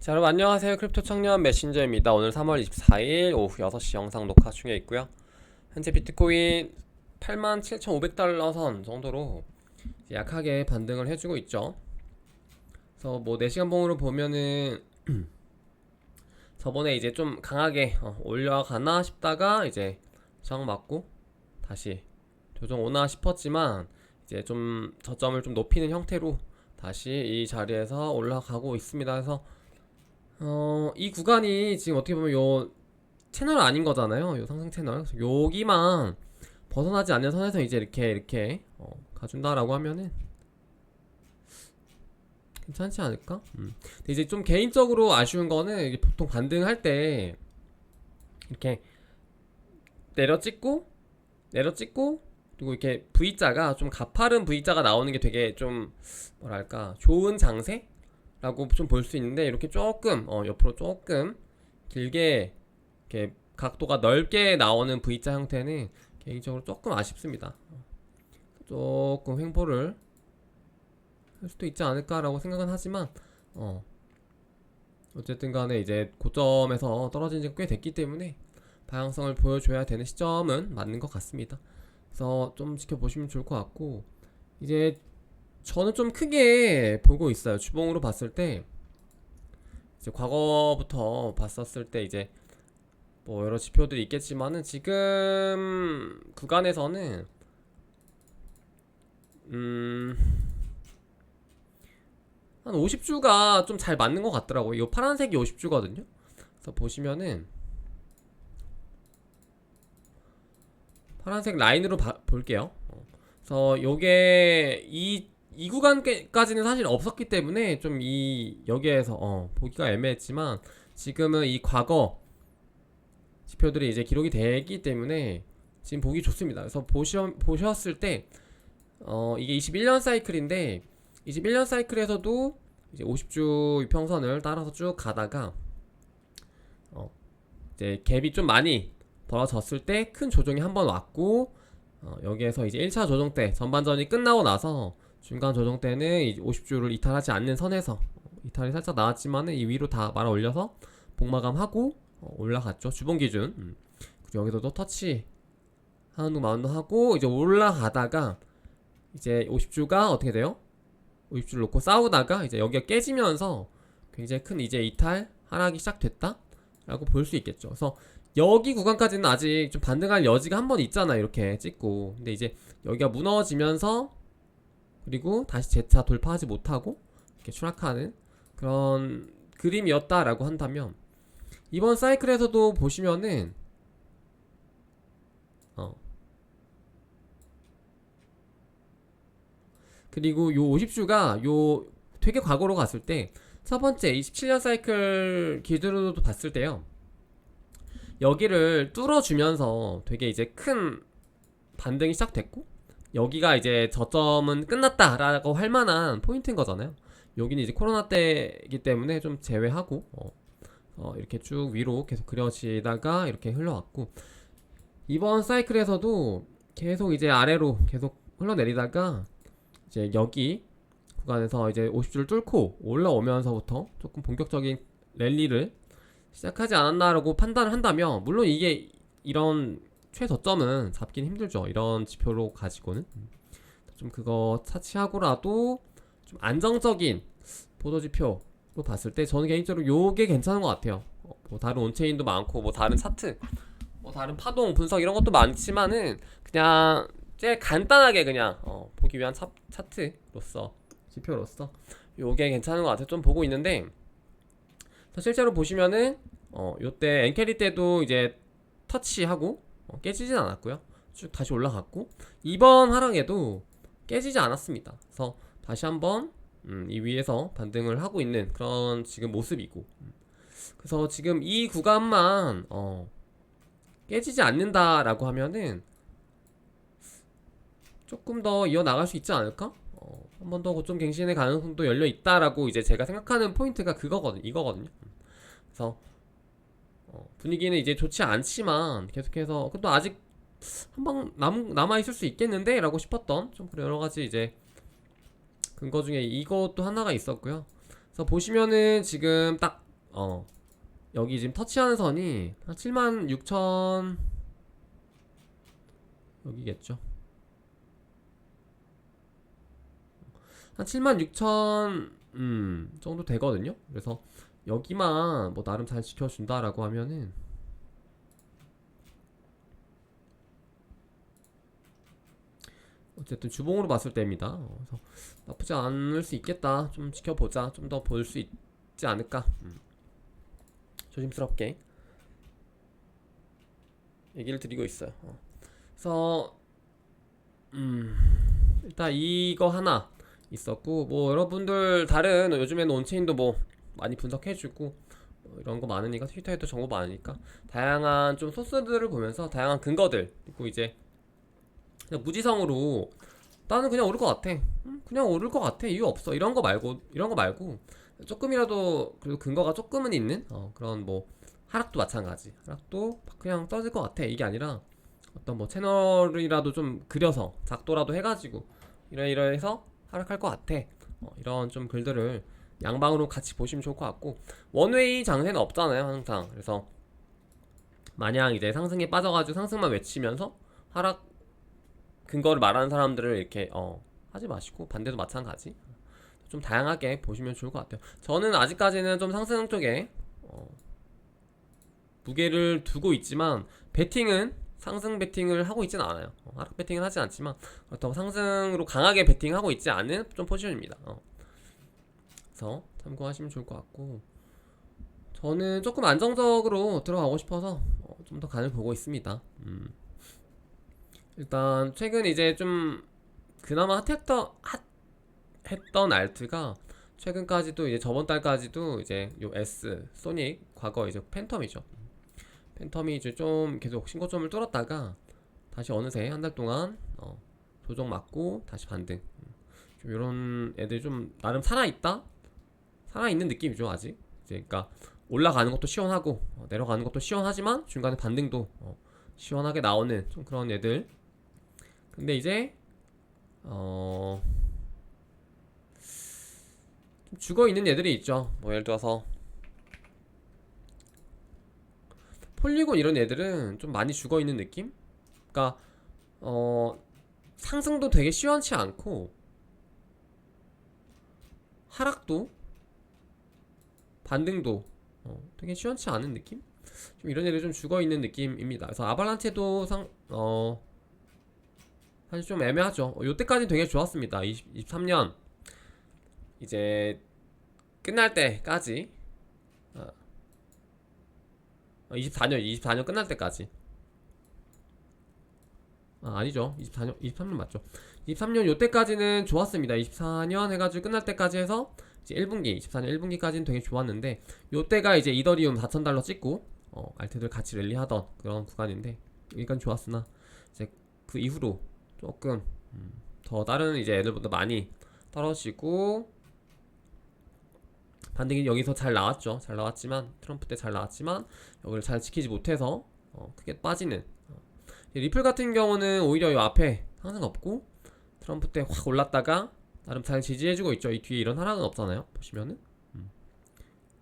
자, 여러분 안녕하세요. 크립토 청년 메신저입니다. 오늘 3월 24일 오후 6시 영상 녹화 중에 있고요. 현재 비트코인 87,500달러 선 정도로 약하게 반등을 해주고 있죠. 그래서 뭐 4시간 봉으로 보면은 저번에 이제 좀 강하게 올라가나 싶다가 이제 저항 맞고 다시 조정 오나 싶었지만 이제 좀 저점을 좀 높이는 형태로 다시 이 자리에서 올라가고 있습니다. 그래서 이 구간이 지금 어떻게 보면 요 채널 아닌 거잖아요. 요 상승 채널. 그래서 여기만 벗어나지 않는 선에서 이제 이렇게 가준다라고 하면은 괜찮지 않을까? 근데 이제 좀 개인적으로 아쉬운 거는 이게 보통 반등할 때 이렇게 내려 찍고 그리고 이렇게 V자가 좀 가파른 V자가 나오는 게 되게 좀 뭐랄까 좋은 장세라고 좀 볼 수 있는데 이렇게 조금 옆으로 조금 길게 이렇게 각도가 넓게 나오는 V자 형태는 개인적으로 조금 아쉽습니다. 조금 횡보를 할 수도 있지 않을까라고 생각은 하지만 어쨌든 간에 이제 고점에서 떨어진 지 꽤 됐기 때문에 방향성을 보여줘야 되는 시점은 맞는 것 같습니다. 그래서 좀 지켜보시면 좋을 것 같고 이제 저는 좀 크게 보고 있어요. 주봉으로 봤을 때 이제 과거부터 봤었을 때 이제 뭐 여러 지표들이 있겠지만은 지금 구간에서는 음, 한 50주가 좀 잘 맞는 것 같더라고요. 이 파란색이 50주거든요. 그래서 보시면은 파란색 라인으로 볼게요. 그래서 요게 이 구간까지는 사실 없었기 때문에 좀 이 여기에서 보기가 애매했지만 지금은 이 과거 지표들이 이제 기록이 되기 때문에 지금 보기 좋습니다. 그래서 보셨을 때 이게 21년 사이클인데 21년 사이클에서도 이제 50주 이평선을 따라서 쭉 가다가 이제 갭이 좀 많이 벌어졌을 때 큰 조정이 한번 왔고 여기에서 이제 1차 조정 때 전반전이 끝나고 나서 중간 조정 때는 이제 50주를 이탈하지 않는 선에서 이탈이 살짝 나왔지만은 이 위로 다 말아 올려서 복마감하고 올라갔죠. 주봉 기준. 그리고 여기서도 터치 하는 마운드 하고 이제 올라가다가 이제 50주가 어떻게 돼요? 50주를 놓고 싸우다가 이제 여기가 깨지면서 굉장히 큰 이제 이탈 하락이 시작됐다 라고 볼 수 있겠죠. 그래서 여기 구간까지는 아직 좀 반등할 여지가 한 번 있잖아 이렇게 찍고. 근데 이제 여기가 무너지면서 그리고 다시 재차 돌파하지 못하고 이렇게 추락하는 그런 그림이었다라고 한다면 이번 사이클에서도 보시면은 어 그리고 요 50주가 요 되게 과거로 갔을 때 첫 번째 27년 사이클 기준으로도 봤을 때요. 여기를 뚫어주면서 되게 이제 큰 반등이 시작됐고 여기가 이제 저점은 끝났다라고 할 만한 포인트인 거잖아요. 여기는 이제 코로나 때이기 때문에 좀 제외하고 이렇게 쭉 위로 계속 그려지다가 이렇게 흘러왔고 이번 사이클에서도 계속 이제 아래로 계속 흘러내리다가 이제 여기 구간에서 이제 50주를 뚫고 올라오면서부터 조금 본격적인 랠리를 시작하지 않았나라고 판단을 한다면 물론 이게 이런 최저점은 잡긴 힘들죠. 이런 지표로 가지고는 좀 그거 차치하고라도 좀 안정적인 보도지표로 봤을 때 저는 개인적으로 요게 괜찮은 것 같아요. 뭐 다른 온체인도 많고 뭐 다른 차트 뭐 다른 파동 분석 이런 것도 많지만은 그냥 제일 간단하게 그냥 보기 위한 차트로서 지표로서 요게 괜찮은 것 같아요. 좀 보고 있는데 실제로 보시면은 요때 엔캐리 때도 이제 터치하고 깨지진 않았고요. 쭉 다시 올라갔고 이번 하락에도 깨지지 않았습니다. 그래서 다시 한번 이 위에서 반등을 하고 있는 그런 지금 모습이고 그래서 지금 이 구간만 깨지지 않는다라고 하면은 조금 더 이어나갈 수 있지 않을까? 한 번 더 고점 갱신의 가능성도 열려 있다라고 이제 제가 생각하는 포인트가 이거거든요. 그래서 분위기는 이제 좋지 않지만 계속해서 또 아직 한 방 남아 있을 수 있겠는데라고 싶었던 좀 그런 여러 가지 이제 근거 중에 이것도 하나가 있었고요. 그래서 보시면은 지금 딱 여기 지금 터치하는 선이 한 76,000 여기겠죠. 한 76,000 정도 되거든요. 그래서 여기만 뭐 나름 잘 지켜준다라고 하면은 어쨌든 주봉으로 봤을 때입니다. 그래서 나쁘지 않을 수 있겠다. 좀 지켜보자. 좀 더 볼 수 있지 않을까. 조심스럽게 얘기를 드리고 있어요. 그래서 일단 이거 하나 있었고, 뭐 여러분들 다른 요즘에는 온체인도 뭐 많이 분석해주고 뭐 이런 거 많으니까, 트위터에도 정보 많으니까 다양한 좀 소스들을 보면서 다양한 근거들, 그리고 이제 그냥 무지성으로 나는 그냥 오를 것 같아, 그냥 오를 것 같아, 이유 없어, 이런 거 말고 조금이라도 그래도 근거가 조금은 있는 그런 뭐 하락도 마찬가지, 하락도 그냥 떨어질 것 같아, 이게 아니라 어떤 뭐 채널이라도 좀 그려서 작도라도 해가지고 이러이러해서 하락할 것 같아, 이런 좀 글들을 양방으로 같이 보시면 좋을 것 같고, 원웨이 장세는 없잖아요 항상. 그래서 마냥 이제 상승에 빠져가지고 상승만 외치면서 하락 근거를 말하는 사람들을 이렇게 하지 마시고, 반대도 마찬가지 좀 다양하게 보시면 좋을 것 같아요. 저는 아직까지는 좀 상승 쪽에 무게를 두고 있지만, 베팅은 상승 베팅을 하고 있지는 않아요. 하락 베팅은 하지 않지만 그렇다고 상승으로 강하게 베팅하고 있지 않은 좀 포지션입니다. 그래서 참고하시면 좋을 것 같고, 저는 조금 안정적으로 들어가고 싶어서 좀 더 간을 보고 있습니다. 일단 최근 이제 좀 그나마 했던 알트가 최근까지도, 이제 저번 달까지도 이제 요 S 소닉, 과거 이제 팬텀이죠. 팬텀이 이제 좀 계속 신고점을 뚫었다가 다시 어느새 한 달 동안 조정 맞고 다시 반등. 좀 이런 애들이 좀 나름 살아있는 느낌이죠 아직. 이제 그러니까 올라가는 것도 시원하고 내려가는 것도 시원하지만 중간에 반등도 시원하게 나오는 좀 그런 애들. 근데 이제 좀 죽어있는 애들이 있죠. 뭐 예를 들어서 폴리곤 이런 애들은 좀 많이 죽어있는 느낌? 그러니까 상승도 되게 시원치 않고 하락도 반등도 되게 시원치 않은 느낌? 좀 이런 애들 좀 죽어있는 느낌입니다. 그래서 아발란체도 사실 좀 애매하죠. 요때까지 되게 좋았습니다. 23년 이제 끝날 때까지, 24년 끝날 때까지. 아니죠. 23년 맞죠. 23년 요때까지는 좋았습니다. 24년 해가지고 끝날 때까지 해서 이제 1분기, 24년 1분기까지는 되게 좋았는데, 요때가 이제 이더리움 4,000달러 찍고 알트들 같이 랠리하던 그런 구간인데, 여기까지 좋았으나 이제 그 이후로 조금 더 다른 이제 애들보다 많이 떨어지고, 반등이 여기서 잘 나왔죠. 잘 나왔지만, 트럼프 때 잘 나왔지만 여기를 잘 지키지 못해서 크게 빠지는. 리플 같은 경우는 오히려 이 앞에 상승 없고 트럼프 때 확 올랐다가 나름 잘 지지해주고 있죠. 이 뒤에 이런 하락은 없잖아요. 보시면은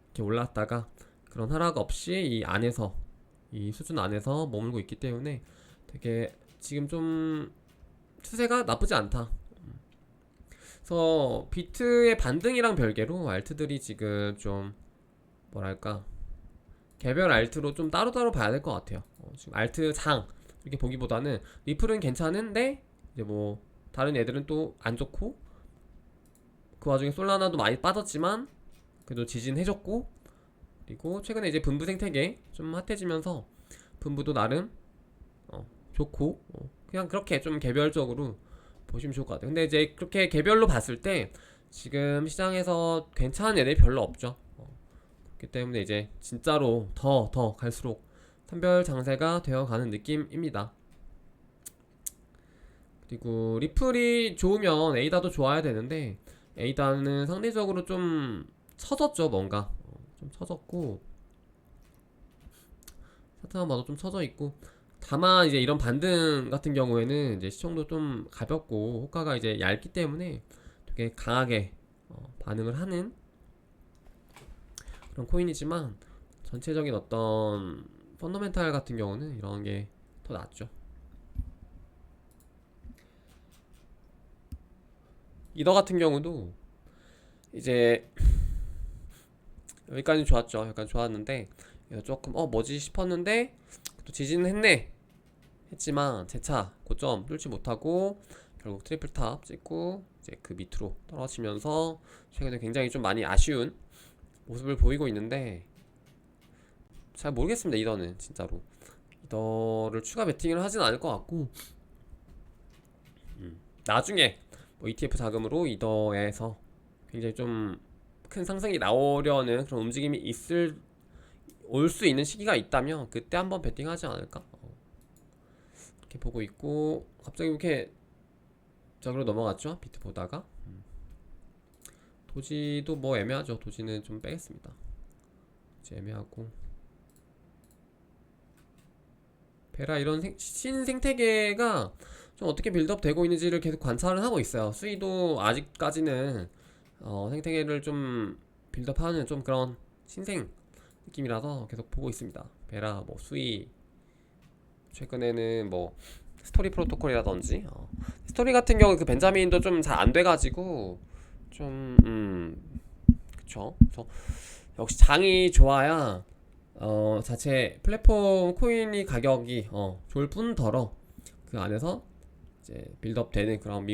이렇게 올랐다가 그런 하락 없이 이 안에서, 이 수준 안에서 머물고 있기 때문에 되게 지금 좀 추세가 나쁘지 않다. 그래서 비트의 반등이랑 별개로 알트들이 지금 좀 뭐랄까, 개별 알트로 좀 따로따로 봐야 될 것 같아요. 지금 알트 장 이렇게 보기보다는 리플은 괜찮은데 이제 뭐 다른 애들은 또 안 좋고, 그 와중에 솔라나도 많이 빠졌지만 그래도 지진해줬고, 그리고 최근에 이제 분부 생태계 좀 핫해지면서 분부도 나름 좋고, 그냥 그렇게 좀 개별적으로 보시면 좋을 것 같아요. 근데 이제 그렇게 개별로 봤을 때 지금 시장에서 괜찮은 애들이 별로 없죠. 그렇기 때문에 이제 진짜로 더 갈수록 선별 장세가 되어가는 느낌입니다. 그리고 리플이 좋으면 에이다도 좋아야 되는데, 에이다는 상대적으로 좀 처졌죠. 뭔가 좀 처졌고, 차트만 봐도 좀 처져 있고. 다만 이제 이런 반등 같은 경우에는 이제 시청도 좀 가볍고 호가가 이제 얇기 때문에 되게 강하게 반응을 하는 그런 코인이지만 전체적인 어떤 펀더멘탈 같은 경우는 이런 게 더 낫죠. 이더 같은 경우도 이제 여기까지 좋았죠. 약간 좋았는데 조금 뭐지 싶었는데 또 지지는 했네 했지만 재차 고점 뚫지 못하고 결국 트리플 탑 찍고 이제 그 밑으로 떨어지면서 최근에 굉장히 좀 많이 아쉬운 모습을 보이고 있는데 잘 모르겠습니다. 이더는 진짜로 이더를 추가 베팅을 하진 않을 것 같고 나중에 뭐 ETF 자금으로 이더에서 굉장히 좀 큰 상승이 나오려는 그런 움직임이 올 수 있는 시기가 있다면 그때 한번 베팅하지 않을까 이렇게 보고 있고 갑자기 이렇게 저기로 넘어갔죠. 비트 보다가 도지도 뭐 애매하죠. 도지는 좀 빼겠습니다. 이제 애매하고 베라 이런 신생태계가 좀 어떻게 빌드업 되고 있는지를 계속 관찰을 하고 있어요. 수위도 아직까지는 생태계를 좀 빌드업하는 좀 그런 신생 느낌이라서 계속 보고 있습니다. 베라 뭐 수위 최근에는 뭐 스토리 프로토콜이라든지 스토리 같은 경우 그 벤자민도 좀 잘 안 돼가지고 좀 그쵸. 그래서 역시 장이 좋아야 자체 플랫폼 코인이 가격이 좋을 뿐더러 그 안에서 이제 빌드업 되는 그런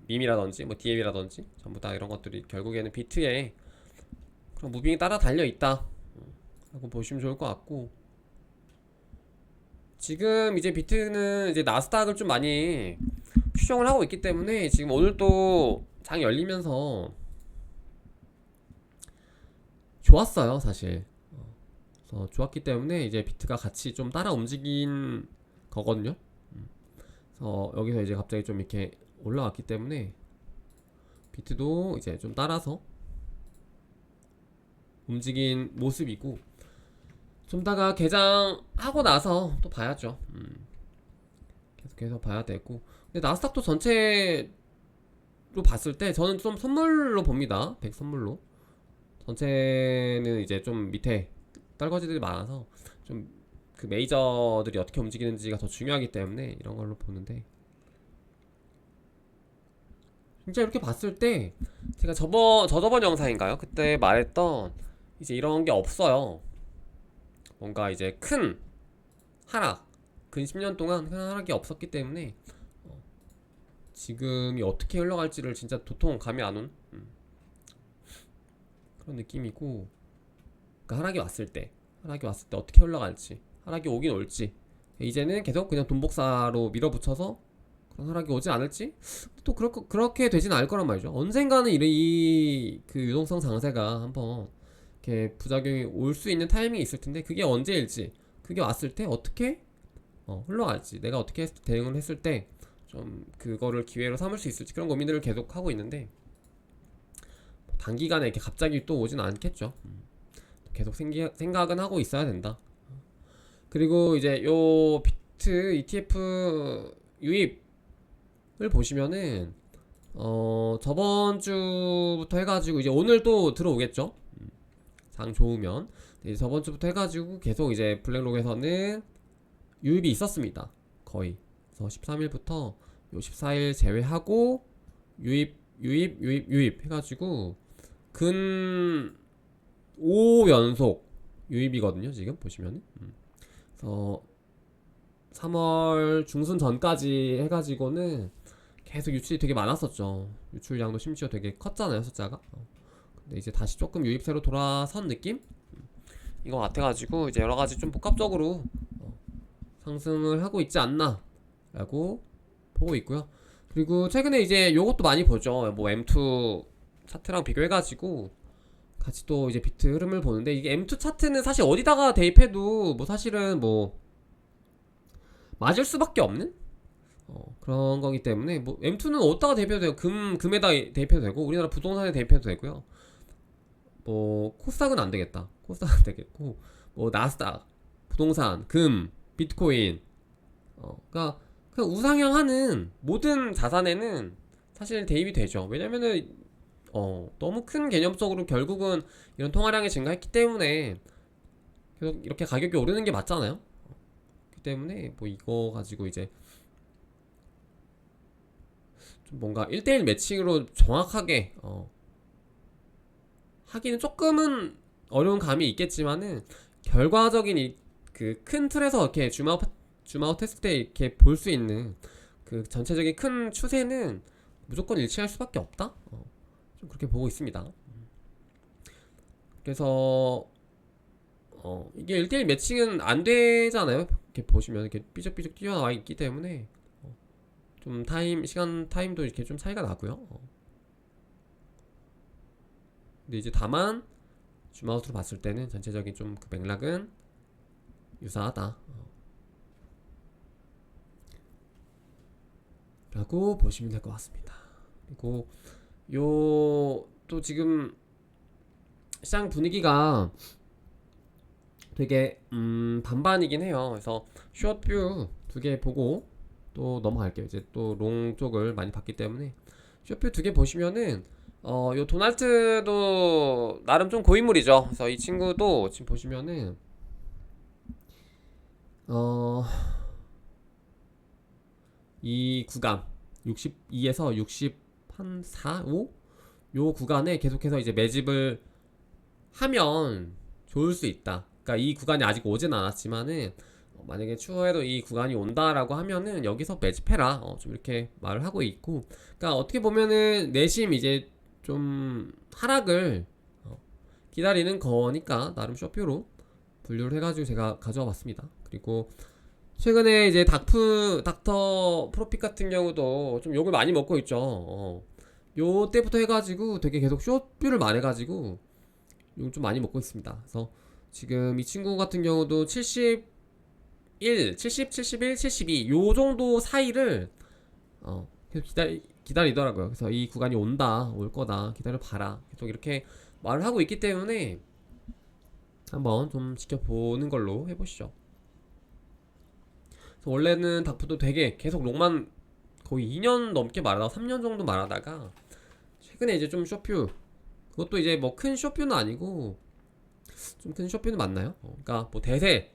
밈이라든지 뭐 DM이라든지 전부 다 이런 것들이 결국에는 비트에 그런 무빙이 따라 달려 있다 라고 보시면 좋을 것 같고 지금 이제 비트는 이제 나스닥을 좀 많이 추종을 하고 있기 때문에 지금 오늘 또 장이 열리면서 좋았어요 사실. 그래서 좋았기 때문에 이제 비트가 같이 좀 따라 움직인 거거든요. 그래서 여기서 이제 갑자기 좀 이렇게 올라왔기 때문에 비트도 이제 좀 따라서 움직인 모습이고 좀 다가 개장하고 나서 또 봐야죠. 계속해서 봐야 되고 근데 나스닥도 전체로 봤을 때 저는 좀 선물로 봅니다. 100 선물로 전체는 이제 좀 밑에 떨거지들이 많아서 좀 그 메이저들이 어떻게 움직이는지가 더 중요하기 때문에 이런 걸로 보는데 진짜 이렇게 봤을 때 제가 저저번 영상인가요? 그때 말했던 이제 이런 게 없어요. 뭔가 이제 큰 하락 근 10년 동안 큰 하락이 없었기 때문에 지금이 어떻게 흘러갈지를 진짜 도통 감이 안 온 그런 느낌이고 그러니까 하락이 왔을 때 어떻게 흘러갈지 하락이 오긴 올지 이제는 계속 그냥 돈 복사로 밀어붙여서 그런 하락이 오지 않을지 또 그렇게 되진 않을 거란 말이죠. 언젠가는 그 유동성 장세가 한번 이렇게 부작용이 올 수 있는 타이밍이 있을 텐데 그게 언제일지 그게 왔을 때 어떻게 흘러갈지 내가 어떻게 대응을 했을 때 좀 그거를 기회로 삼을 수 있을지 그런 고민들을 계속 하고 있는데 단기간에 이렇게 갑자기 또 오진 않겠죠. 계속 생각은 하고 있어야 된다. 그리고 이제 요 비트 ETF 유입을 보시면은 저번 주부터 해가지고 이제 오늘 또 들어오겠죠. 장 좋으면 이제 저번 주부터 해가지고 계속 이제 블랙록에서는 유입이 있었습니다. 거의 그래서 13일부터 요 14일 제외하고 유입 해가지고 근 5연속 유입이거든요. 지금 보시면은 그래서 3월 중순 전까지 해가지고는 계속 유출이 되게 많았었죠. 유출량도 심지어 되게 컸잖아요. 숫자가 근데 이제 다시 조금 유입세로 돌아선 느낌? 이거 같아가지고 이제 여러가지 좀 복합적으로 상승을 하고 있지 않나 라고 보고 있고요. 그리고 최근에 이제 요것도 많이 보죠. 뭐 M2 차트랑 비교해가지고 같이 또 이제 비트 흐름을 보는데 이게 M2 차트는 사실 어디다가 대입해도 뭐 사실은 뭐 맞을 수밖에 없는 그런 거기 때문에 뭐 M2는 어디다가 대입해도 되고 금에다 대입해도 되고 우리나라 부동산에 대입해도 되고요. 뭐 코스닥은 안 되겠다. 코스닥은 안 되겠고 뭐 나스닥, 부동산, 금, 비트코인 그러니까 그냥 우상향하는 모든 자산에는 사실 대입이 되죠. 왜냐면은 너무 큰 개념적으로 결국은 이런 통화량이 증가했기 때문에 계속 이렇게 가격이 오르는 게 맞잖아요. 그렇기 때문에 뭐 이거 가지고 이제 좀 뭔가 1대1 매칭으로 정확하게 하기는 조금은 어려운 감이 있겠지만은 결과적인 이 그 큰 틀에서 이렇게 줌아웃 했을 때 이렇게 볼 수 있는 그 전체적인 큰 추세는 무조건 일치할 수밖에 없다. 좀 그렇게 보고 있습니다. 그래서 이게 1대1 매칭은 안 되잖아요. 이렇게 보시면 이렇게 삐죽삐죽 뛰어나와 있기 때문에 좀 시간 타임도 이렇게 좀 차이가 나고요. 근데 이제 다만 줌아웃으로 봤을 때는 전체적인 좀 그 맥락은 유사하다 라고 보시면 될 것 같습니다. 그리고 요 또 지금 시장 분위기가 되게 반반이긴 해요. 그래서 숏뷰 두 개 보고 또 넘어갈게요. 이제 또 롱 쪽을 많이 봤기 때문에 숏뷰 두 개 보시면은 요 도날트도 나름 좀 고인물이죠. 그래서 이 친구도 지금 보시면은 어, 이 구간 62에서 64, 5? 요 구간에 계속해서 이제 매집을 하면 좋을 수 있다. 그러니까 이 구간이 아직 오진 않았지만은 만약에 추후에도 이 구간이 온다라고 하면은 여기서 매집해라. 좀 이렇게 말을 하고 있고. 그러니까 어떻게 보면은 내심 이제 좀 하락을 기다리는 거니까 나름 쇼표로 분류를 해가지고 제가 가져와 봤습니다. 그리고 최근에 이제 닥터 프로핏 같은 경우도 좀 욕을 많이 먹고 있죠. 요 때부터 해가지고 되게 계속 쇼뷰를 말해가지고 욕 좀 많이 먹고 있습니다. 그래서 지금 이 친구 같은 경우도 70, 71, 72 요 정도 사이를 계속 기다리더라고요. 그래서 이 구간이 올 거다, 기다려 봐라. 계속 이렇게 말을 하고 있기 때문에 한번 좀 지켜보는 걸로 해보시죠. 그래서 원래는 닥프도 되게 계속 롱만 거의 2년 넘게 말하다가 3년 정도 말하다가 최근에 이제 좀 쇼뷰, 그것도 이제 뭐 큰 쇼뷰는 아니고 좀 큰 쇼뷰는 맞나요? 그러니까 뭐 대세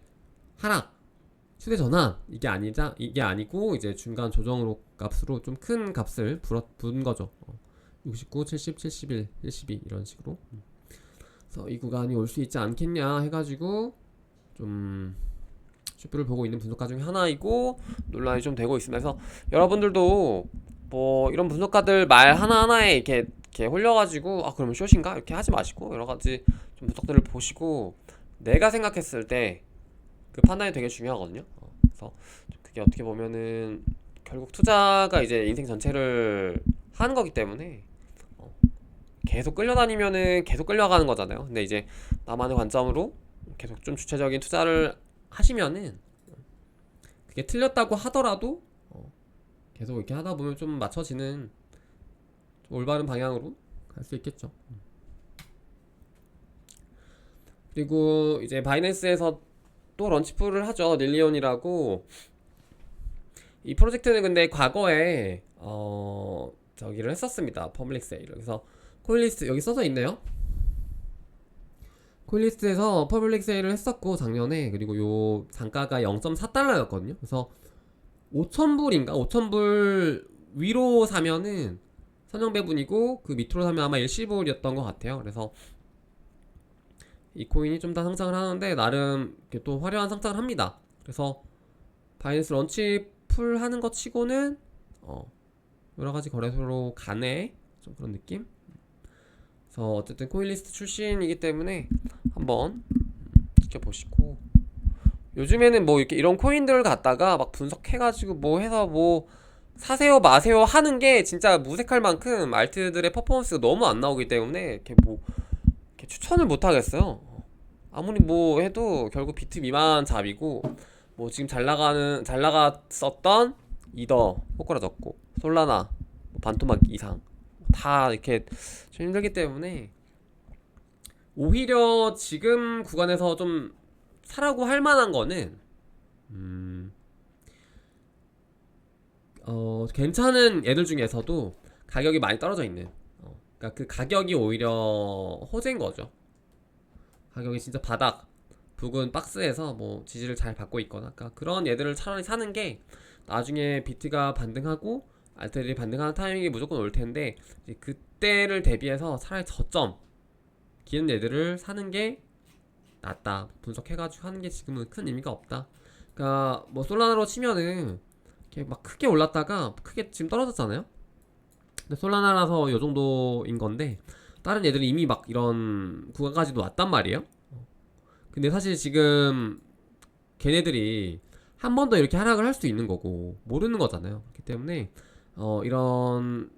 하락 추세 전환 이게 아니고 이제 중간 조정으로 값으로 좀 큰 값을 부은 거죠. 69, 70, 71, 72 이런 식으로. 그래서 이 구간이 올 수 있지 않겠냐 해가지고 좀 슈프를 보고 있는 분석가 중에 하나이고 논란이 좀 되고 있습니다. 그래서 여러분들도 뭐 이런 분석가들 말 하나하나에 이렇게 홀려가지고 그러면 숏인가 이렇게 하지 마시고 여러 가지 좀 분석들을 보시고 내가 생각했을 때 그 판단이 되게 중요하거든요. 그래서 그게 어떻게 보면은 결국 투자가 이제 인생 전체를 하는 거기 때문에 계속 끌려다니면은 계속 끌려가는 거잖아요. 근데 이제 나만의 관점으로 계속 좀 주체적인 투자를 하시면은 그게 틀렸다고 하더라도 계속 이렇게 하다 보면 좀 맞춰지는 좀 올바른 방향으로 갈 수 있겠죠. 그리고 이제 바이낸스에서 또 런치풀을 하죠. 릴리온이라고. 이 프로젝트는 근데 과거에 저기를 했었습니다. 퍼블릭 세일을. 그래서 코인리스트 여기 써져 있네요. 코인리스트에서 퍼블릭 세일을 했었고 작년에. 그리고 요 단가가 0.4달러였거든요. 그래서 5,000불인가 5,000불 위로 사면은 선형배분이고 그 밑으로 사면 아마 일시불이었던 것 같아요. 그래서 이 코인이 좀 더 상승을 하는데 나름 또 화려한 상승을 합니다. 그래서 바이낸스 런치 풀 하는 것 치고는 여러가지 거래소로 가네 좀 그런 느낌. 그래서 어쨌든 코인리스트 출신이기 때문에 한번 지켜보시고, 요즘에는 뭐 이렇게 이런 코인들을 갖다가 막 분석해가지고 뭐 해서 뭐 사세요 마세요 하는 게 진짜 무색할 만큼 알트들의 퍼포먼스가 너무 안 나오기 때문에 이렇게 뭐 이렇게 추천을 못 하겠어요. 아무리 뭐 해도 결국 비트 미만 잡이고, 뭐 지금 잘 나갔었던 이더 꼬꾸라졌고 솔라나 뭐 반토막 이상 다 이렇게 좀 힘들기 때문에 오히려 지금 구간에서 좀 사라고 할 만한 거는 괜찮은 애들 중에서도 가격이 많이 떨어져 있는, 그러니까 그 가격이 오히려 호재인 거죠. 가격이 진짜 바닥 부근 박스에서 뭐 지지를 잘 받고 있거나, 그러니까 그런 얘들을 차라리 사는 게 나중에 비트가 반등하고 알트들이 반등하는 타이밍이 무조건 올 텐데, 이제 그때를 대비해서 차라리 저점 기는 얘들을 사는 게 낫다. 분석해가지고 하는 게 지금은 큰 의미가 없다. 그러니까 뭐 솔라나로 치면은 이렇게 막 크게 올랐다가 크게 지금 떨어졌잖아요. 근데 솔라나라서 요 정도인 건데 다른 애들이 이미 막 이런 구간까지도 왔단 말이에요. 근데 사실 지금 걔네들이 한 번 더 이렇게 하락을 할 수 있는 거고 모르는 거잖아요. 그렇기 때문에 이런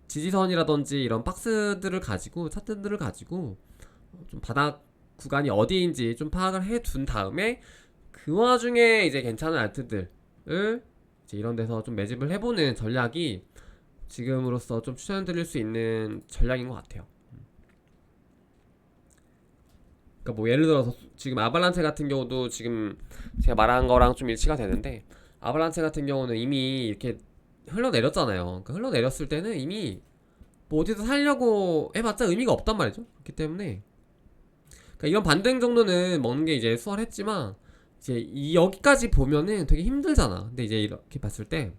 지지선이라든지 이런 박스들을 가지고, 차트들을 가지고 좀 바닥 구간이 어디인지 좀 파악을 해 둔 다음에 그 와중에 이제 괜찮은 알트들을 이제 이런 데서 좀 매집을 해보는 전략이 지금으로서 좀 추천드릴 수 있는 전략인 것 같아요. 그러니까 뭐 예를 들어서 지금 아발란체 같은 경우도 지금 제가 말한 거랑 좀 일치가 되는데, 아발란체 같은 경우는 이미 이렇게 흘러내렸잖아요. 그러니까 흘러내렸을 때는 이미 뭐 어디서 살려고 해봤자 의미가 없단 말이죠. 그렇기 때문에 그러니까 이런 반등 정도는 먹는 게 이제 수월했지만, 이제 여기까지 보면은 되게 힘들잖아. 근데 이제 이렇게 봤을 때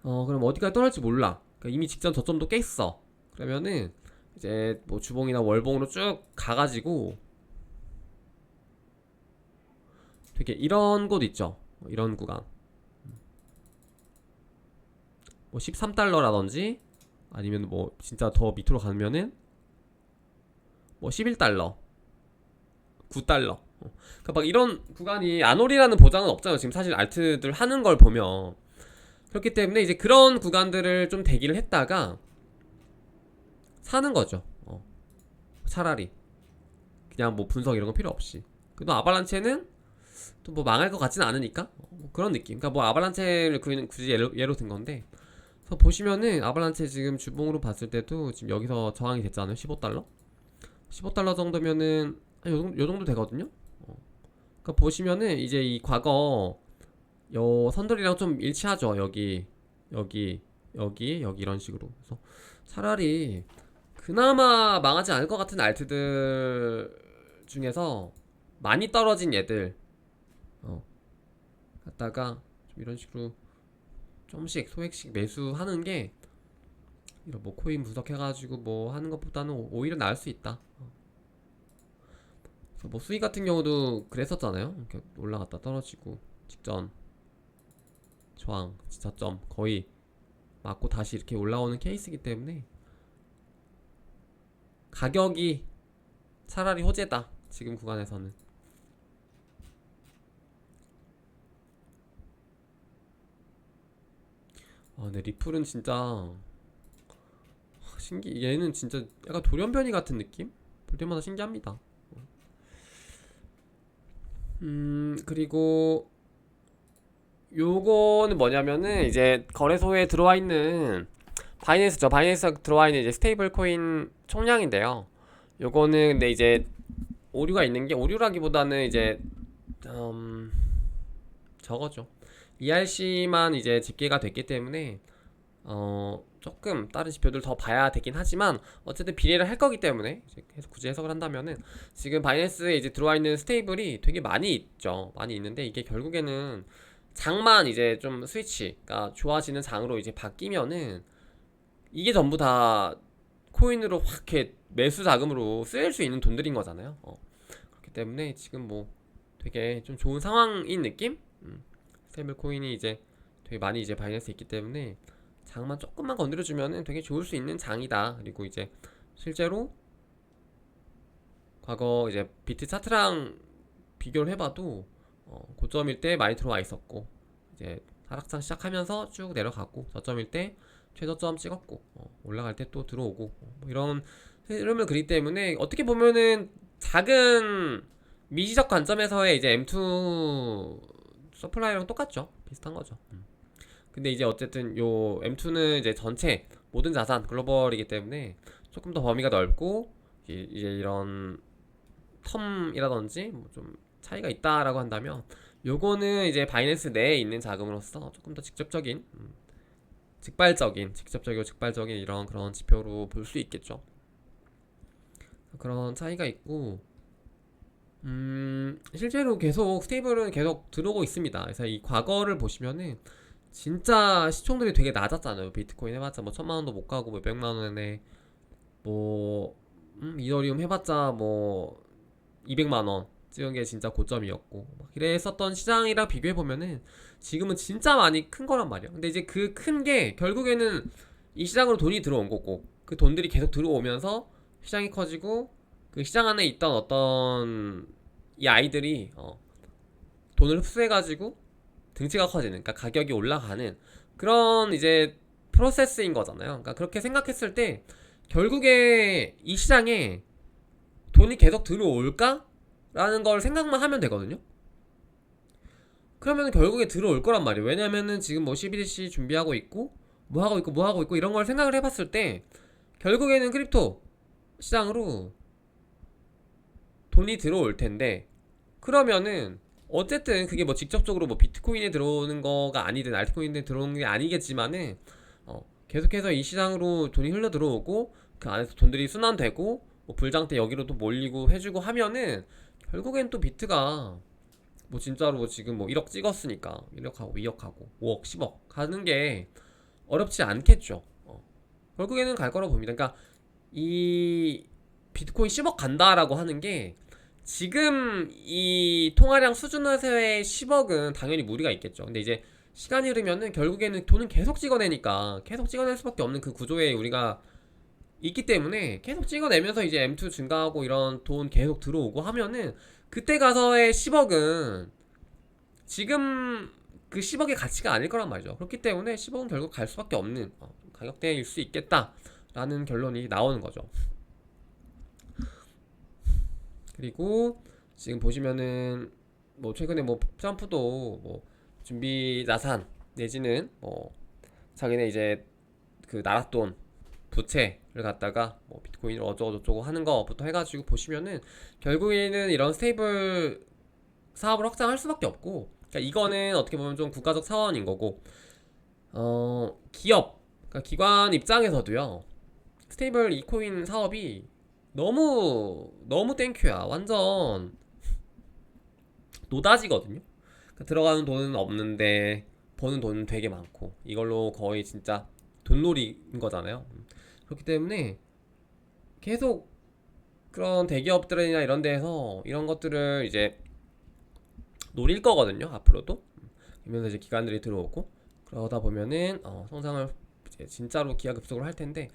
그럼 어디까지 떨어질지 몰라. 그러니까 이미 직전 저점도 깼어. 그러면은 이제 뭐 주봉이나 월봉으로 쭉 가가지고 되게 이런 곳 있죠. 이런 구간 뭐 13달러라든지 아니면 뭐 진짜 더 밑으로 가면은 뭐 11달러, 9달러. 그러니까 막 이런 구간이 안 오리라는 보장은 없잖아요. 지금 사실 알트들 하는 걸 보면. 그렇기 때문에 이제 그런 구간들을 좀 대기를 했다가 사는 거죠. 차라리 그냥 뭐 분석 이런 거 필요 없이. 그래도 아발란체는 또 뭐 망할 것 같지는 않으니까 뭐 그런 느낌. 그러니까 뭐 아발란체를 굳이 예로 든 건데, 그래서 보시면은 아발란체 지금 주봉으로 봤을 때도 지금 여기서 저항이 됐잖아요. 15달러? 15달러 정도면은 요 정도 되거든요. 그러니까 보시면은 이제 이 과거 요 선들이랑 좀 일치하죠. 여기, 여기 이런 식으로. 그래서 차라리 그나마 망하지 않을 것 같은 알트들 중에서 많이 떨어진 얘들 갖다가 좀 이런 식으로 좀씩 소액씩 매수하는 게, 이런 뭐 코인 분석해가지고 뭐 하는 것보다는 오히려 나을 수 있다. 그래서 뭐 수익 같은 경우도 그랬었잖아요. 이렇게 올라갔다 떨어지고 직전 저항 지저점 거의 맞고 다시 이렇게 올라오는 케이스이기 때문에 가격이 차라리 호재다. 지금 구간에서는. 근데 리플은 진짜 얘는 진짜 약간 돌연변이 같은 느낌? 볼 때마다 신기합니다. 그리고 요거는 뭐냐면은 이제 거래소에 들어와 있는 바이낸스죠. 바이낸스에 들어와 있는 이제 스테이블 코인 총량인데요. 요거는 근데 이제 오류가 있는 게, 오류라기보다는 이제 저거죠. ERC만 이제 집계가 됐기 때문에 조금 다른 지표들 더 봐야 되긴 하지만, 어쨌든 비례를 할 거기 때문에 이제 계속 굳이 해석을 한다면은 지금 바이낸스에 이제 들어와 있는 스테이블이 되게 많이 있죠. 많이 있는데 이게 결국에는 장만 이제 좀 스위치가 좋아지는 장으로 이제 바뀌면은 이게 전부 다 코인으로 확 이렇게 매수 자금으로 쓰일 수 있는 돈들인 거잖아요. 그렇기 때문에 지금 뭐 되게 좀 좋은 상황인 느낌? 스테이블 코인이 이제 되게 많이 이제 바이낸스에 있기 때문에 장만 조금만 건드려주면은 되게 좋을 수 있는 장이다. 그리고 이제 실제로 과거 이제 비트 차트랑 비교를 해봐도 고점일 때 많이 들어와 있었고, 이제 하락장 시작하면서 쭉 내려가고, 저점일 때 최저점 찍었고, 올라갈 때 또 들어오고, 뭐 이런 흐름을 그리기 때문에 어떻게 보면은 작은 미시적 관점에서의 이제 M2 서플라이랑 똑같죠. 비슷한 거죠. 근데 이제 어쨌든 요 M2는 이제 전체 모든 자산 글로벌이기 때문에 조금 더 범위가 넓고, 이제 이런 텀이라든지 뭐 좀 차이가 있다라고 한다면, 요거는 이제 바이낸스 내에 있는 자금으로서 조금 더 직접적인 직발적인, 직접적이고 직발적인 이런 그런 지표로 볼 수 있겠죠. 그런 차이가 있고, 실제로 계속 스테이블은 계속 들어오고 있습니다. 그래서 이 과거를 보시면은 진짜 시총들이 되게 낮았잖아요. 비트코인 해봤자 뭐 1,000만 원도 못 가고 뭐 몇백만 원에 뭐 이더리움 해봤자 뭐 200만 원 찍은 게 진짜 고점이었고 막 이랬었던 시장이랑 비교해 보면은 지금은 진짜 많이 큰 거란 말이야. 근데 이제 그 큰 게 결국에는 이 시장으로 돈이 들어온 거고 그 돈들이 계속 들어오면서 시장이 커지고 그 시장 안에 있던 어떤 이 아이들이 돈을 흡수해가지고 등치가 커지는, 그러니까 가격이 올라가는 그런 이제 프로세스인 거잖아요. 그러니까 그렇게 생각했을 때 결국에 이 시장에 돈이 계속 들어올까? 라는 걸 생각만 하면 되거든요. 그러면 결국에 들어올 거란 말이에요. 왜냐면은 지금 뭐 CBDC 준비하고 있고 뭐 하고 있고 뭐 하고 있고 이런 걸 생각을 해봤을 때 결국에는 크립토 시장으로 돈이 들어올 텐데, 그러면은 어쨌든 그게 뭐 직접적으로 뭐 비트코인에 들어오는 거가 아니든 알트코인에 들어오는 게 아니겠지만은 계속해서 이 시장으로 돈이 흘러 들어오고 그 안에서 돈들이 순환되고 뭐 불장 때 여기로 또 몰리고 해주고 하면은 결국엔 또 비트가 뭐 진짜로 뭐 지금 뭐 1억 찍었으니까 1억하고 2억하고 5억 10억 가는 게 어렵지 않겠죠. 결국에는 갈 거라고 봅니다. 그러니까 이 비트코인 10억 간다라고 하는 게 지금 이 통화량 수준에서의 10억은 당연히 무리가 있겠죠. 근데 이제 시간이 흐르면은 결국에는 돈은 계속 찍어내니까 계속 찍어낼 수밖에 없는 그 구조에 우리가 있기 때문에 계속 찍어내면서 이제 M2 증가하고 이런 돈 계속 들어오고 하면은 그때 가서의 10억은 지금 그 10억의 가치가 아닐 거란 말이죠. 그렇기 때문에 10억은 결국 갈 수밖에 없는 가격대일 수 있겠다라는 결론이 나오는 거죠. 그리고 지금 보시면은 뭐 최근에 뭐 트럼프도 뭐 준비 자산 내지는 뭐 자기네 이제 그 나라 돈 부채를 갖다가 뭐 비트코인을 어쩌고저쩌고 하는 거부터 해가지고 보시면은 결국에는 이런 스테이블 사업을 확장할 수밖에 없고, 그러니까 이거는 어떻게 보면 좀 국가적 차원인 거고, 기업, 그러니까 기관 입장에서도요 스테이블 이코인 사업이 너무 너무 땡큐야. 완전 노다지거든요. 그러니까 들어가는 돈은 없는데 버는 돈은 되게 많고 이걸로 거의 진짜 돈놀이인 거잖아요. 그렇기 때문에 계속 그런 대기업들이나 이런 데에서 이런 것들을 이제 노릴 거거든요. 앞으로도. 그러면서 이제 기관들이 들어오고 그러다 보면은 성장을 이제 진짜로 기하급수로 할 텐데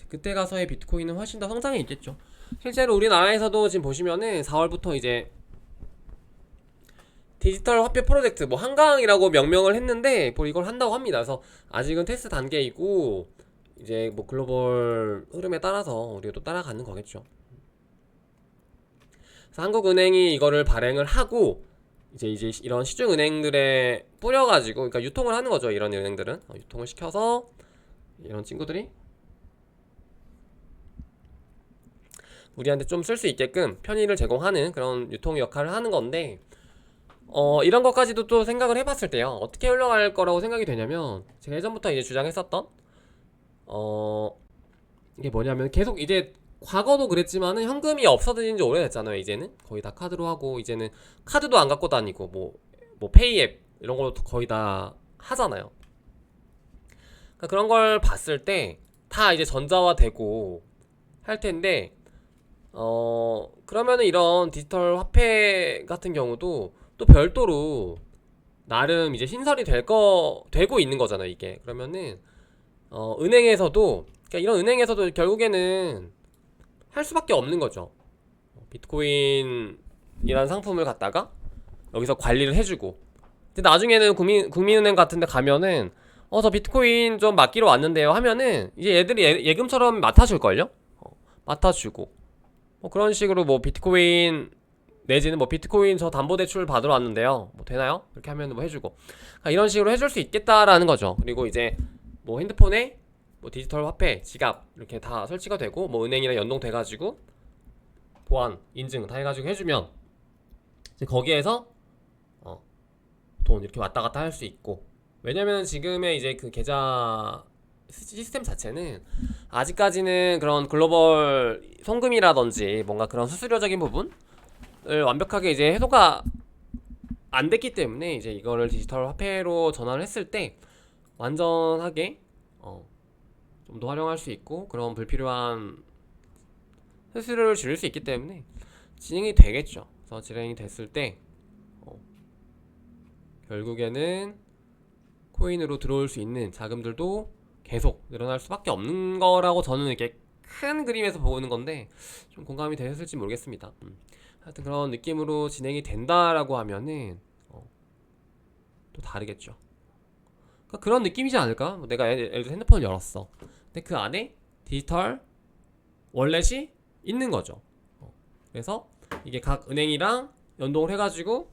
그때 가서의 비트코인은 훨씬 더 성장이 있겠죠. 실제로 우리나라에서도 지금 보시면은 4월부터 이제 디지털 화폐 프로젝트 뭐 한강이라고 명명을 했는데 뭐 이걸 한다고 합니다. 그래서 아직은 테스트 단계이고 이제 뭐 글로벌 흐름에 따라서 우리가 또 따라가는 거겠죠. 그래서 한국은행이 이거를 발행을 하고 이제 이런 시중 은행들에 뿌려가지고 그러니까 유통을 하는 거죠. 이런 은행들은 유통을 시켜서 이런 친구들이 우리한테 좀 쓸 수 있게끔 편의를 제공하는 그런 유통 역할을 하는 건데, 이런 것까지도 또 생각을 해봤을 때요 어떻게 흘러갈 거라고 생각이 되냐면, 제가 예전부터 이제 주장했었던 이게 뭐냐면 계속 이제 과거도 그랬지만은 현금이 없어진 지 오래됐잖아요. 이제는 거의 다 카드로 하고 이제는 카드도 안 갖고 다니고 뭐 페이 앱 이런 것도 거의 다 하잖아요. 그러니까 그런 걸 봤을 때 다 이제 전자화되고 할 텐데 그러면은 이런 디지털 화폐 같은 경우도 또 별도로 나름 이제 신설이 되고 있는 거잖아요, 이게. 그러면은 은행에서도, 그러니까 이런 은행에서도 결국에는 할 수밖에 없는 거죠. 비트코인이라는 상품을 갖다가 여기서 관리를 해주고, 근데 나중에는 국민은행 같은 데 가면은 저 비트코인 좀 맡기러 왔는데요 하면은 이제 얘들이 예금처럼 맡아줄걸요? 맡아주고 뭐 그런 식으로 뭐 비트코인 내지는 뭐 비트코인 저 담보대출 받으러 왔는데요 뭐 되나요? 이렇게 하면 뭐 해주고, 그러니까 이런 식으로 해줄 수 있겠다라는 거죠. 그리고 이제 뭐 핸드폰에 뭐 디지털 화폐, 지갑 이렇게 다 설치가 되고 뭐 은행이랑 연동돼가지고 보안, 인증 다 해가지고 해주면 이제 거기에서 돈 이렇게 왔다 갔다 할 수 있고, 왜냐면 지금의 이제 그 계좌 시스템 자체는 아직까지는 그런 글로벌 송금이라든지 뭔가 그런 수수료적인 부분을 완벽하게 이제 해소가 안 됐기 때문에 이제 이거를 디지털 화폐로 전환을 했을 때 완전하게 좀 더 활용할 수 있고 그런 불필요한 수수료를 줄일 수 있기 때문에 진행이 되겠죠. 그래서 진행이 됐을 때 결국에는 코인으로 들어올 수 있는 자금들도 계속 늘어날 수밖에 없는 거라고 저는 이렇게 큰 그림에서 보는 건데 좀 공감이 되셨을지 모르겠습니다. 하여튼 그런 느낌으로 진행이 된다라고 하면은 또 다르겠죠. 그러니까 그런 느낌이지 않을까? 뭐 내가 예를 들어 핸드폰을 열었어. 근데 그 안에 디지털 월렛이 있는 거죠. 그래서 이게 각 은행이랑 연동을 해가지고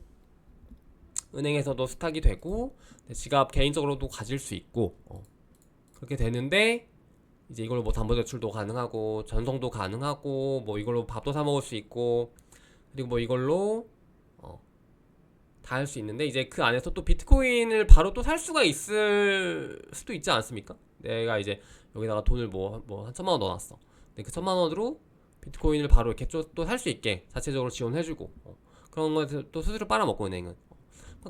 은행에서도 스탁이 되고 지갑 개인적으로도 가질 수 있고 그렇게 되는데 이제 이걸로 뭐 담보대출도 가능하고 전송도 가능하고 뭐 이걸로 밥도 사 먹을 수 있고 그리고 뭐 이걸로 다 할 수 있는데 이제 그 안에서 또 비트코인을 바로 또 살 수가 있을 수도 있지 않습니까? 내가 이제 여기다가 돈을 뭐 한 1,000만 원 넣어놨어. 근데 그 1,000만 원으로 비트코인을 바로 이렇게 또 살 수 있게 자체적으로 지원해주고 그런 거에서 또 수수료 빨아먹고 은행은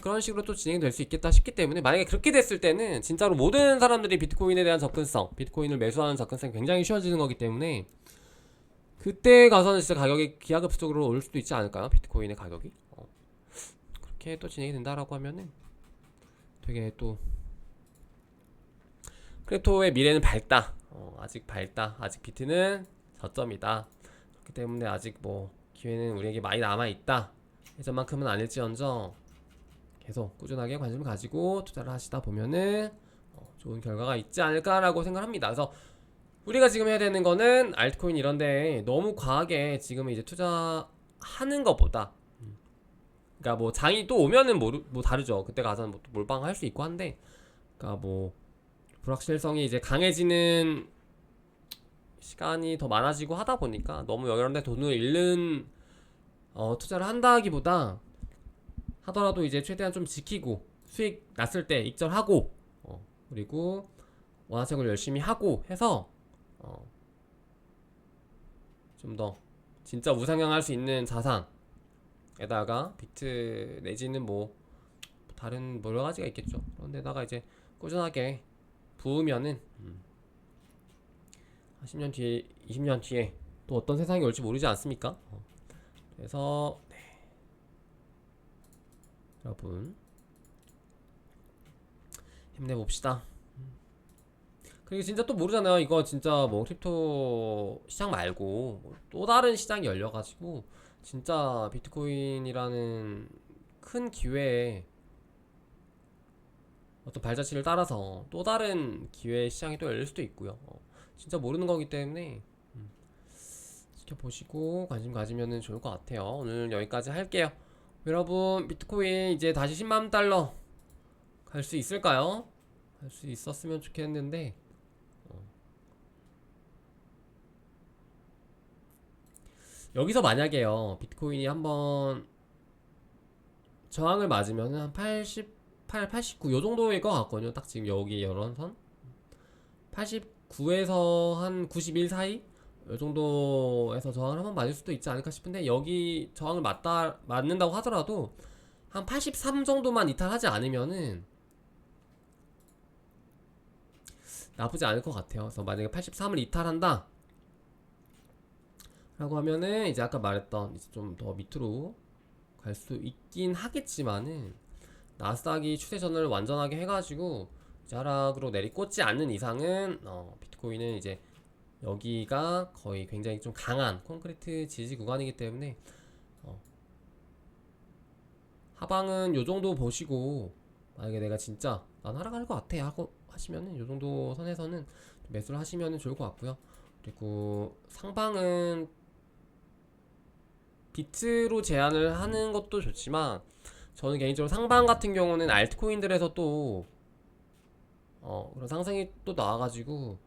그런 식으로 또 진행이 될 수 있겠다 싶기 때문에 만약에 그렇게 됐을 때는 진짜로 모든 사람들이 비트코인에 대한 접근성, 비트코인을 매수하는 접근성이 굉장히 쉬워지는 거기 때문에 그때 가서는 진짜 가격이 기하급수적으로 오를 수도 있지 않을까요? 비트코인의 가격이 그렇게 또 진행이 된다라고 하면은 되게 또 크립토의 미래는 밝다. 아직 밝다. 아직 비트는 저점이다. 그렇기 때문에 아직 뭐 기회는 우리에게 많이 남아있다. 예전만큼은 아닐지언정 계속 꾸준하게 관심을 가지고 투자를 하시다 보면은 좋은 결과가 있지 않을까라고 생각합니다. 그래서 우리가 지금 해야 되는 거는 알트코인 이런데 너무 과하게 지금 이제 투자하는 것보다 그러니까 뭐 장이 또 오면은 뭐 다르죠. 그때 가서는 뭐 몰빵할 수 있고 한데 그러니까 뭐 불확실성이 이제 강해지는 시간이 더 많아지고 하다 보니까 너무 여러 데 돈을 잃는 투자를 한다기보다 하더라도 이제 최대한 좀 지키고 수익 났을 때 익절하고 그리고 원화책을 열심히 하고 해서 좀 더 진짜 우상향할 수 있는 자산에다가 비트 내지는 뭐 다른 여러 가지가 있겠죠. 그런데다가 이제 꾸준하게 부으면은 10년 뒤에 20년 뒤에 또 어떤 세상이 올지 모르지 않습니까? 그래서 네. 여러분 힘내봅시다. 그리고 진짜 또 모르잖아요. 이거 진짜 뭐 크립토 시장 말고 또 다른 시장이 열려가지고 진짜 비트코인이라는 큰 기회에 어떤 발자취를 따라서 또 다른 기회의 시장이 또 열릴 수도 있고요. 진짜 모르는 거기 때문에 지켜보시고 관심 가지면 좋을 것 같아요. 오늘 여기까지 할게요. 여러분 비트코인 이제 다시 10만 달러 갈 수 있을까요? 갈 수 있었으면 좋겠는데 여기서 만약에요 비트코인이 한번 저항을 맞으면 한 88, 89 요정도일 것 같거든요. 딱 지금 여기 연원선 89에서 한 91 사이 요정도에서 저항을 한번 맞을 수도 있지 않을까 싶은데 여기 저항을 맞는다고 하더라도 한 83 정도만 이탈하지 않으면은 나쁘지 않을 것 같아요. 그래서 만약에 83을 이탈한다 라고 하면은 이제 아까 말했던 이제 좀 더 밑으로 갈 수 있긴 하겠지만은 나스닥이 추세 전환을 완전하게 해가지고 이제 하락으로 내리꽂지 않는 이상은 비트코인은 이제 여기가 거의 굉장히 좀 강한 콘크리트 지지 구간이기 때문에 하방은 요 정도 보시고 만약에 내가 진짜 난 하락할 것 같아 하고 하시면은 요 정도 선에서는 매수를 하시면 좋을 것 같고요. 그리고 상방은 비트로 제한을 하는 것도 좋지만 저는 개인적으로 상방 같은 경우는 알트코인들에서 또 그런 상승이 또 나와가지고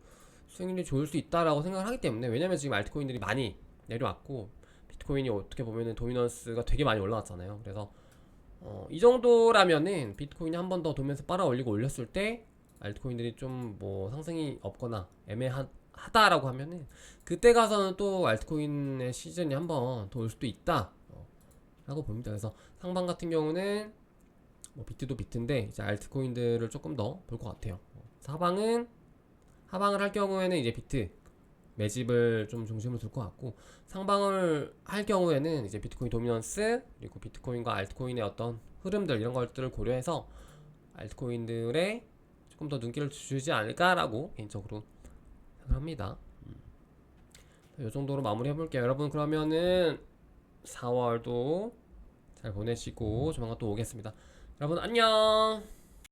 수익률이 좋을 수 있다라고 생각을 하기 때문에 왜냐면 지금 알트코인들이 많이 내려왔고 비트코인이 어떻게 보면은 도미넌스가 되게 많이 올라왔잖아요. 그래서 이 정도라면은 비트코인이 한 번 더 도면서 빨아 올리고 올렸을 때 알트코인들이 좀 뭐 상승이 없거나 애매하다라고 하면은 그때 가서는 또 알트코인의 시즌이 한번 더 올 수도 있다 라고 봅니다. 그래서 상방 같은 경우는 뭐 비트도 비트인데 이제 알트코인들을 조금 더 볼 것 같아요. 하방을 할 경우에는 이제 비트 매집을 좀 중심을 둘 것 같고, 상방을 할 경우에는 이제 비트코인 도미넌스 그리고 비트코인과 알트코인의 어떤 흐름들 이런 것들을 고려해서 알트코인들에 조금 더 눈길을 주지 않을까라고 개인적으로 생각합니다. 이 정도로 마무리 해볼게요. 여러분 그러면은 4월도 잘 보내시고 조만간 또 오겠습니다. 여러분 안녕.